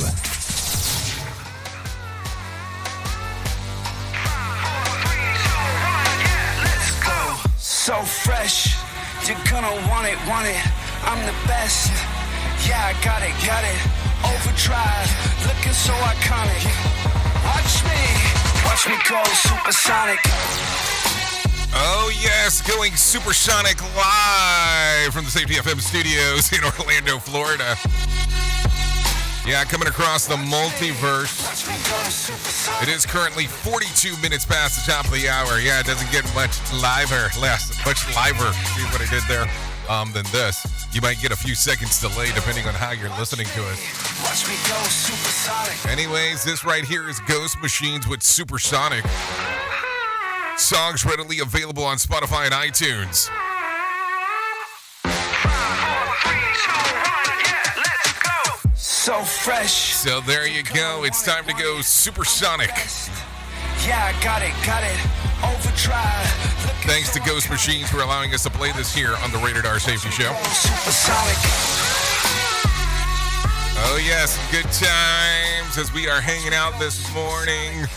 So fresh, you're gonna want it, I'm the best. Yeah, I got it, overdrive, looking so iconic. Watch me go supersonic. Oh yes, going supersonic live from the Safety FM studios in Orlando, Florida. Yeah, coming across the multiverse. It is currently 42 minutes past the top of the hour. Yeah, it doesn't get much liver, see what I did there, than this. You might get a few seconds delay depending on how you're listening to us. Anyways, this right here is Ghost Machines with Supersonic. Songs readily available on Spotify and iTunes. So fresh. So there you go. It's time to go supersonic. Yeah, I got it. Overdrive. Thanks to Ghost Machines for allowing us to play this here on the Rated R Safety Show. Supersonic. Oh yes, good times as we are hanging out this morning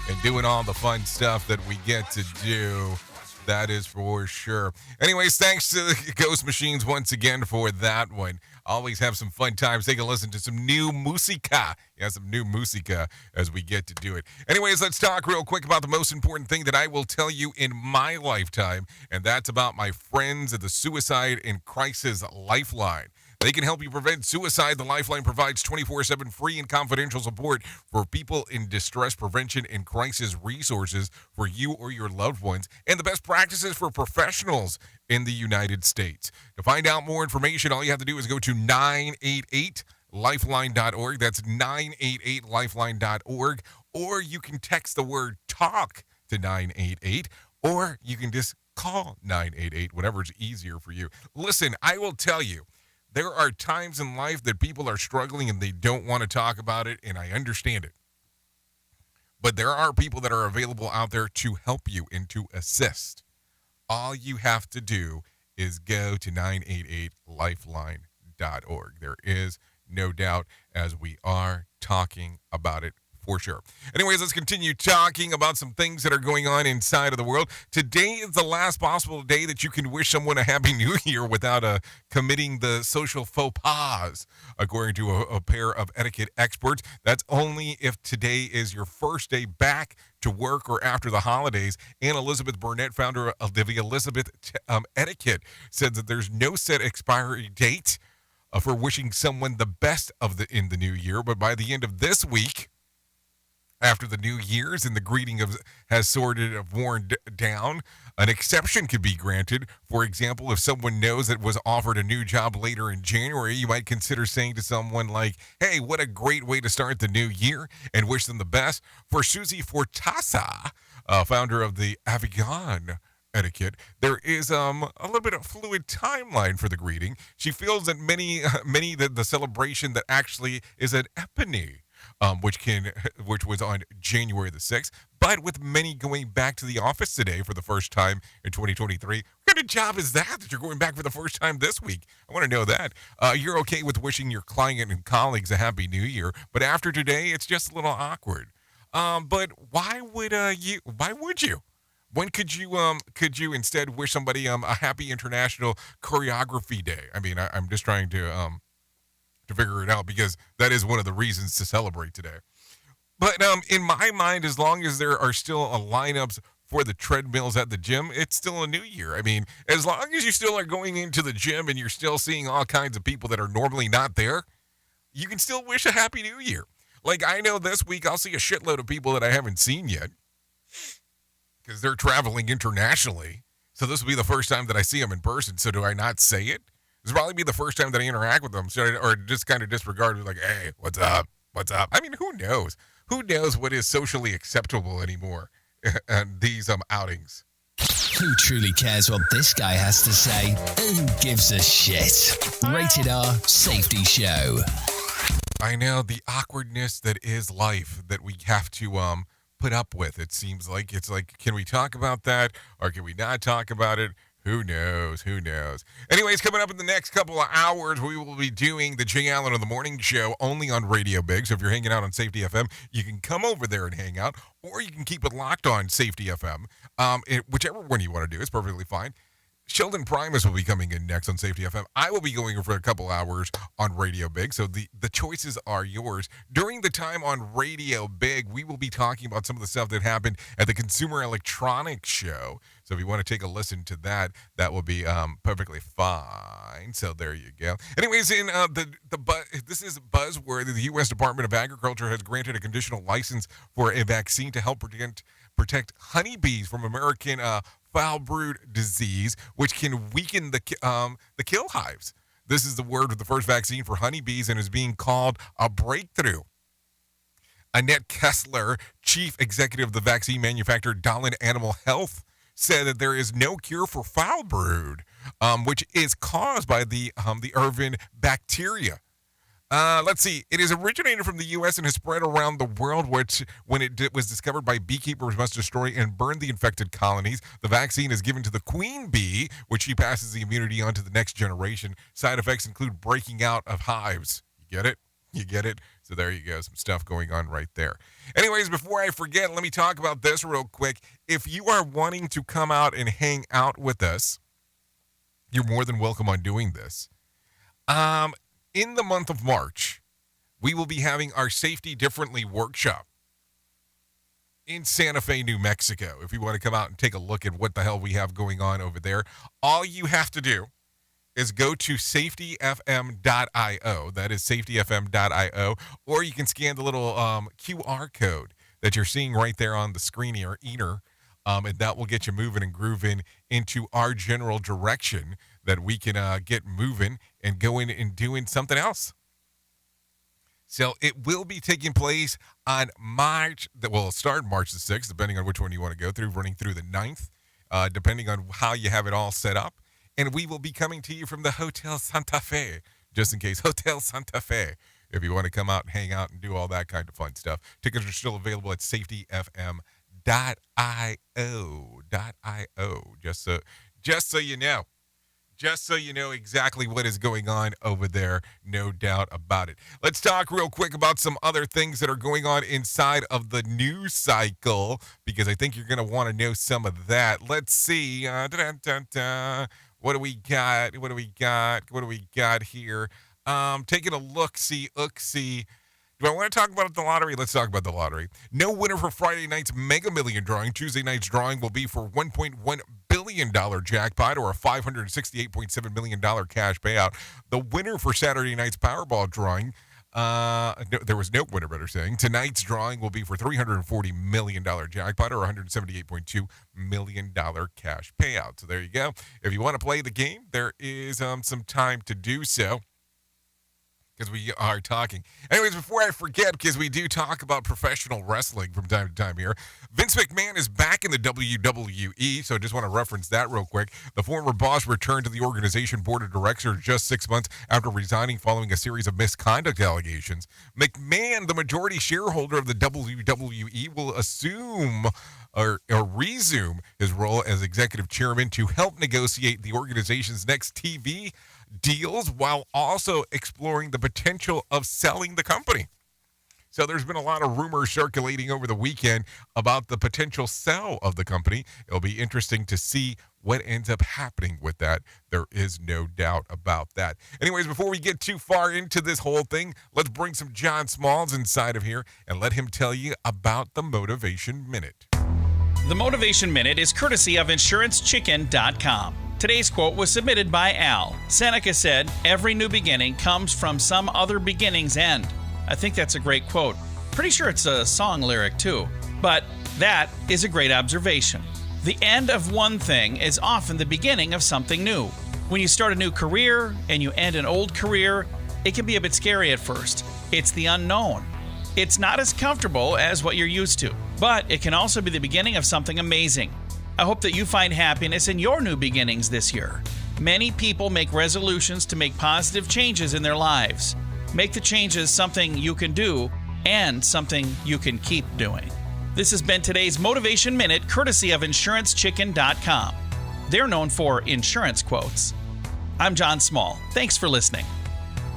and doing all the fun stuff that we get to do. That is for sure. Anyways, thanks to Ghost Machines once again for that one. Always have some fun times. Take a listen to some new musica. Yeah, some new musica as we get to do it. Anyways, let's talk real quick about the most important thing that I will tell you in my lifetime, and that's about my friends at the Suicide and Crisis Lifeline. They can help you prevent suicide. The Lifeline provides 24/7 free and confidential support for people in distress, prevention, and crisis resources for you or your loved ones, and the best practices for professionals in the United States. To find out more information, all you have to do is go to 988lifeline.org. That's 988lifeline.org. Or you can text the word TALK to 988, or you can just call 988, whatever's easier for you. Listen, I will tell you, there are times in life that people are struggling and they don't want to talk about it, and I understand it. But there are people that are available out there to help you and to assist. All you have to do is go to 988lifeline.org. There is no doubt, as we are talking about it for sure. Anyways, let's continue talking about some things that are going on inside of the world. Today is the last possible day that you can wish someone a Happy New Year without committing the social faux pas, according to a pair of etiquette experts. That's only if today is your first day back to work or after the holidays. And Elizabeth Burnett, founder of the Elizabeth Etiquette, said that there's no set expiry date for wishing someone the best in the new year. But by the end of this week, after the New Year's and the greeting has worn down, an exception could be granted. For example, if someone knows that was offered a new job later in January, you might consider saying to someone like, hey, what a great way to start the new year, and wish them the best. For Susie Fortasa, founder of the Avigan Etiquette, there is a little bit of fluid timeline for the greeting. She feels that many the celebration that actually is an epiphany, which was on January the 6th, but with many going back to the office today for the first time in 2023. What kind of job is that you're going back for the first time this week? I want to know that. You're okay with wishing your client and colleagues a Happy New Year, but after today, it's just a little awkward. But why would you? When could you instead wish somebody a Happy International Choreography Day? I mean, I'm just trying to figure it out, because that is one of the reasons to celebrate today. But in my mind, as long as there are still lineups for the treadmills at the gym, it's still a new year. I mean, as long as you still are going into the gym and you're still seeing all kinds of people that are normally not there, you can still wish a Happy New Year. Like, I know this week I'll see a shitload of people that I haven't seen yet because they're traveling internationally. So this will be the first time that I see them in person. So do I not say it? This will probably be the first time that I interact with them, or just kind of disregard, like, hey, what's up? What's up? I mean, who knows? Who knows what is socially acceptable anymore in these outings? Who truly cares what this guy has to say? Who gives a shit? Rated R Safety Show. I know, the awkwardness that is life that we have to put up with. It seems like it's like, can we talk about that or can we not talk about it? Who knows? Who knows? Anyways, coming up in the next couple of hours, we will be doing the Jay Allen of the Morning Show only on Radio Big. So if you're hanging out on Safety FM, you can come over there and hang out, or you can keep it locked on Safety FM. Whichever one you want to do, it's perfectly fine. Sheldon Primus will be coming in next on Safety FM. I will be going for a couple hours on Radio Big, so the choices are yours. During the time on Radio Big, we will be talking about some of the stuff that happened at the Consumer Electronics Show. So if you want to take a listen to that, that will be perfectly fine. So there you go. Anyways, in this is buzzword. The U.S. Department of Agriculture has granted a conditional license for a vaccine to help protect honeybees from American foul brood disease, which can weaken the kill hives. This is the word of the first vaccine for honeybees and is being called a breakthrough. Annette Kessler, chief executive of the vaccine manufacturer Dahlin Animal Health, said that there is no cure for foul brood, which is caused by the Irvine bacteria. Let's see. It is originated from the U.S. and has spread around the world, which, when it was discovered by beekeepers, must destroy and burn the infected colonies. The vaccine is given to the queen bee, which she passes the immunity on to the next generation. Side effects include breaking out of hives. You get it? You get it? So there you go. Some stuff going on right there. Anyways, before I forget, let me talk about this real quick. If you are wanting to come out and hang out with us, you're more than welcome on doing this. In the month of March, we will be having our Safety Differently workshop in Santa Fe, New Mexico. If you want to come out and take a look at what the hell we have going on over there, all you have to do is go to safetyfm.io. That is safetyfm.io. Or you can scan the little QR code that you're seeing right there on the screen here, and that will get you moving and grooving into our general direction that we can get moving and going and doing something else. So it will be taking place on start March the 6th, depending on which one you want to go through, running through the 9th, depending on how you have it all set up. And we will be coming to you from the Hotel Santa Fe, just in case, Hotel Santa Fe, if you want to come out and hang out and do all that kind of fun stuff. Tickets are still available at safetyfm.io, just so you know. Just so you know exactly what is going on over there, no doubt about it. Let's talk real quick about some other things that are going on inside of the news cycle, because I think you're going to want to know some of that. Let's see. What do we got? What do we got here? Taking a look-see. Do I want to talk about the lottery? Let's talk about the lottery. No winner for Friday night's Mega Million drawing. Tuesday night's drawing will be for $1.1 billion jackpot, or a $568.7 million cash payout. The winner for Saturday night's Powerball drawing, there was no winner, better saying. Tonight's drawing will be for $340 million jackpot, or $178.2 million cash payout. So there you go. If you want to play the game, there is some time to do so, because we are talking. Anyways, before I forget, because we do talk about professional wrestling from time to time here, Vince McMahon is back in the WWE, so I just want to reference that real quick. The former boss returned to the organization board of directors just 6 months after resigning following a series of misconduct allegations. McMahon, the majority shareholder of the WWE, will assume or resume his role as executive chairman to help negotiate the organization's next TV deals, while also exploring the potential of selling the company. So there's been a lot of rumors circulating over the weekend about the potential sell of the company. It'll be interesting to see what ends up happening with that. There is no doubt about that. Anyways, before we get too far into this whole thing, let's bring some John Smalls inside of here and let him tell you about the Motivation Minute. The Motivation Minute is courtesy of InsuranceChicken.com. Today's quote was submitted by Al. Seneca said, "Every new beginning comes from some other beginning's end." I think that's a great quote. Pretty sure it's a song lyric too. But that is a great observation. The end of one thing is often the beginning of something new. When you start a new career and you end an old career, it can be a bit scary at first. It's the unknown. It's not as comfortable as what you're used to, but it can also be the beginning of something amazing. I hope that you find happiness in your new beginnings this year. Many people make resolutions to make positive changes in their lives. Make the changes something you can do and something you can keep doing. This has been today's Motivation Minute, courtesy of InsuranceChicken.com. They're known for insurance quotes. I'm John Small. Thanks for listening.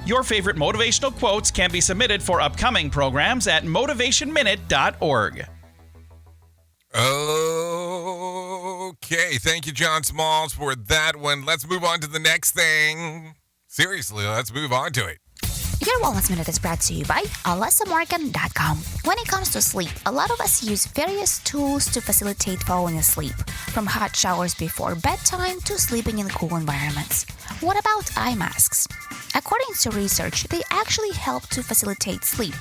Your favorite motivational quotes can be submitted for upcoming programs at motivationminute.org. Okay, thank you, John Smalls, for that one. Let's move on to the next thing. Seriously, let's move on to it. Your Wellness Minute is brought to you by AlysaMorgan.com. When it comes to sleep, a lot of us use various tools to facilitate falling asleep, from hot showers before bedtime to sleeping in cool environments. What about eye masks? According to research, they actually help to facilitate sleep,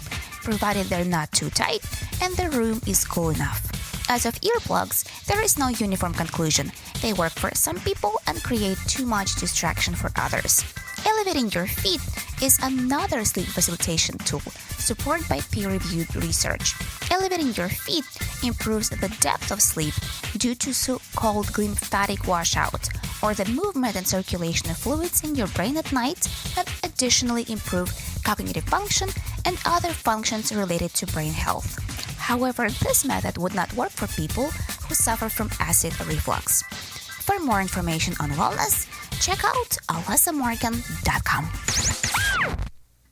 provided they're not too tight and the room is cool enough. As of earplugs, there is no uniform conclusion. They work for some people and create too much distraction for others. Elevating your feet is another sleep facilitation tool, supported by peer-reviewed research. Elevating your feet improves the depth of sleep due to so-called lymphatic washout, or the movement and circulation of fluids in your brain at night, and additionally improve cognitive function and other functions related to brain health. However, this method would not work for people who suffer from acid reflux. For more information on wellness, check out AlysaMorgan.com.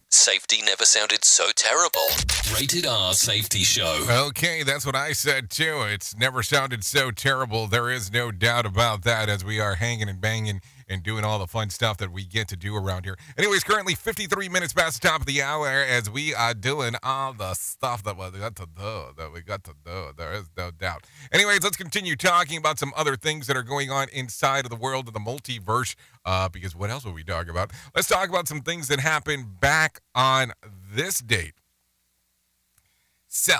Safety never sounded so terrible. Rated R Safety Show. Okay, that's what I said too. It's never sounded so terrible. There is no doubt about that, as we are hanging and banging and doing all the fun stuff that we get to do around here. Anyways, currently 53 minutes past the top of the hour as we are doing all the stuff that we got to do. There is no doubt. Anyways, let's continue talking about some other things that are going on inside of the world of the multiverse, because what else will we talk about? Let's talk about some things that happened back on this date. So,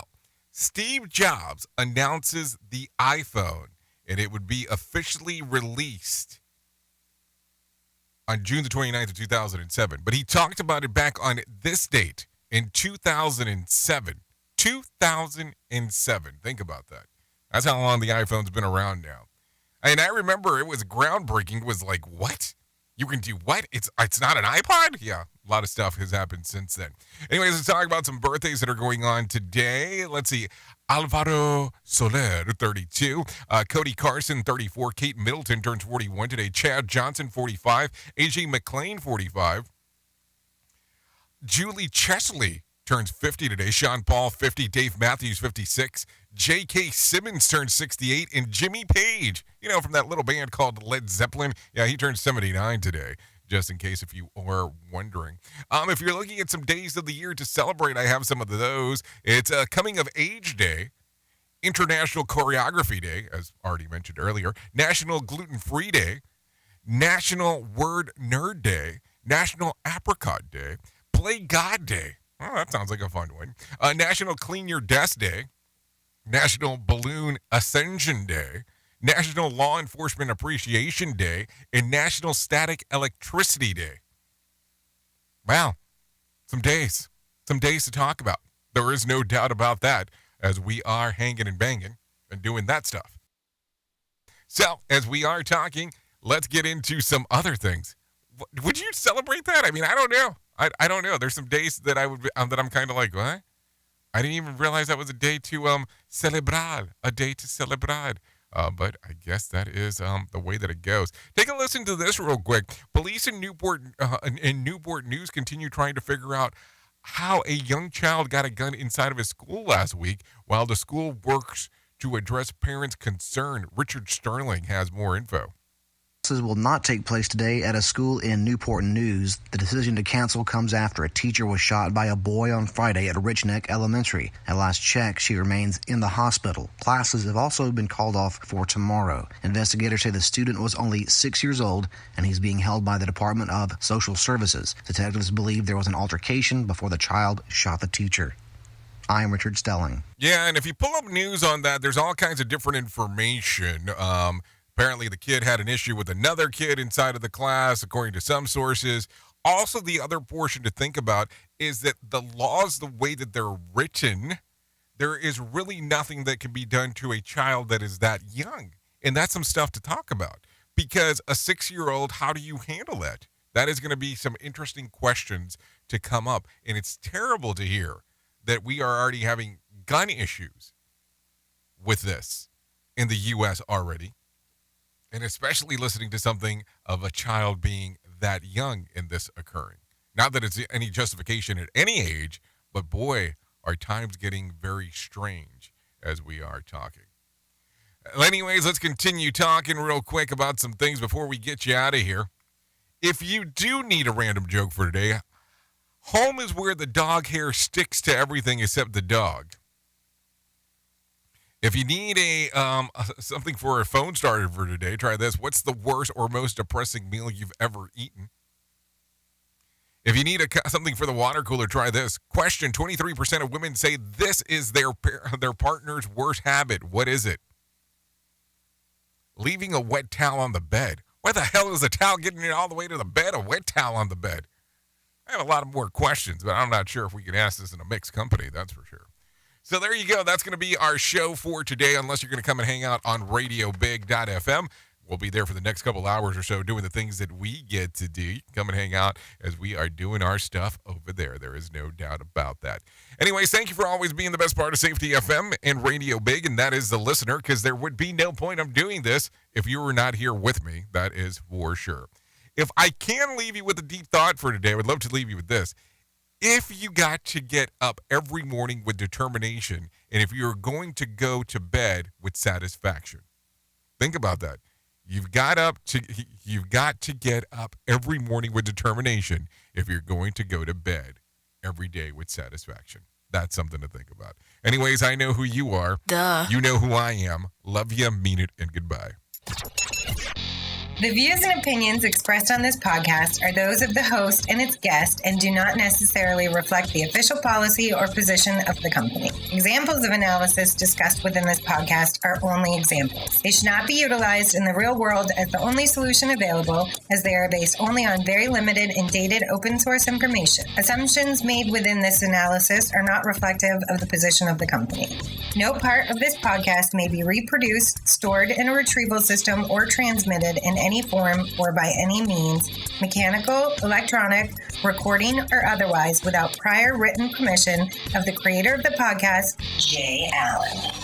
Steve Jobs announces the iPhone, and it would be officially released on June the 29th of 2007. But he talked about it back on this date in 2007. 2007. Think about that. That's how long the iPhone's been around now. And I remember it was groundbreaking. It was like, what? You can do what? It's not an iPod? Yeah, a lot of stuff has happened since then. Anyways, let's talk about some birthdays that are going on today. Let's see. Alvaro Soler, 32. Cody Carson, 34. Kate Middleton turns 41 today. Chad Johnson, 45. AJ McLean, 45. Julie Chesley turns 50 today. Sean Paul, 50. Dave Matthews, 56. J.K. Simmons turns 68. And Jimmy Page, from that little band called Led Zeppelin. Yeah, he turns 79 today, just in case if you are wondering. If you're looking at some days of the year to celebrate, I have some of those. It's Coming of Age Day, International Choreography Day, as already mentioned earlier, National Gluten-Free Day, National Word Nerd Day, National Apricot Day, Play God Day. Oh, that sounds like a fun one. National Clean Your Desk Day, National Balloon Ascension Day, National Law Enforcement Appreciation Day, and National Static Electricity Day. Wow, some days to talk about. There is no doubt about that, as we are hanging and banging and doing that stuff. So, as we are talking, let's get into some other things. Would you celebrate that? I mean, I don't know. I don't know. There's some days that that I'm kind of like, what? I didn't even realize that was a day to celebrar, a day to celebrar. But I guess that is the way that it goes. Take a listen to this real quick. Police in Newport News continue trying to figure out how a young child got a gun inside of his school last week while the school works to address parents' concern. Richard Sterling has more info. Will not take place today at a school in Newport News. The decision to cancel comes after a teacher was shot by a boy on Friday at Rich Neck Elementary. At last check, she remains in the hospital. Classes have also been called off for tomorrow. Investigators say the student was only 6 years old, and he's being held by the Department of Social Services. Detectives believe there was an altercation before the child shot the teacher. I'm Richard Stelling. Yeah, and if you pull up news on that, there's all kinds of different information. Apparently, the kid had an issue with another kid inside of the class, according to some sources. Also, the other portion to think about is that the laws, the way that they're written, there is really nothing that can be done to a child that is that young. And that's some stuff to talk about. Because a 6-year-old, how do you handle that? That is going to be some interesting questions to come up. And it's terrible to hear that we are already having gun issues with this in the U.S. already. And especially listening to something of a child being that young in this occurring. Not that it's any justification at any age, but boy, are times getting very strange as we are talking. Anyways, let's continue talking real quick about some things before we get you out of here. If you do need a random joke for today, home is where the dog hair sticks to everything except the dog. If you need something for a phone starter for today, try this. What's the worst or most depressing meal you've ever eaten? If you need something for the water cooler, try this. Question: 23% of women say this is their partner's worst habit. What is it? Leaving a wet towel on the bed. Why the hell is a towel getting it all the way to the bed? A wet towel on the bed. I have a lot of more questions, but I'm not sure if we can ask this in a mixed company, that's for sure. So there you go. That's going to be our show for today, unless you're going to come and hang out on RadioBig.fm. We'll be there for the next couple hours or so doing the things that we get to do. You can come and hang out as we are doing our stuff over there. There is no doubt about that. Anyways, thank you for always being the best part of Safety FM and Radio Big, and that is the listener, because there would be no point of doing this if you were not here with me. That is for sure. If I can leave you with a deep thought for today, I would love to leave you with this. If you got to get up every morning with determination, and if you're going to go to bed with satisfaction, think about that. You've got to get up every morning with determination if you're going to go to bed every day with satisfaction. That's something to think about. Anyways, I know who you are. Duh. You know who I am. Love you, mean it, and goodbye. The views and opinions expressed on this podcast are those of the host and its guest and do not necessarily reflect the official policy or position of the company. Examples of analysis discussed within this podcast are only examples. They should not be utilized in the real world as the only solution available, as they are based only on very limited and dated open source information. Assumptions made within this analysis are not reflective of the position of the company. No part of this podcast may be reproduced, stored in a retrieval system, or transmitted in any form or by any means, mechanical, electronic, recording, or otherwise, without prior written permission of the creator of the podcast, Jay Allen.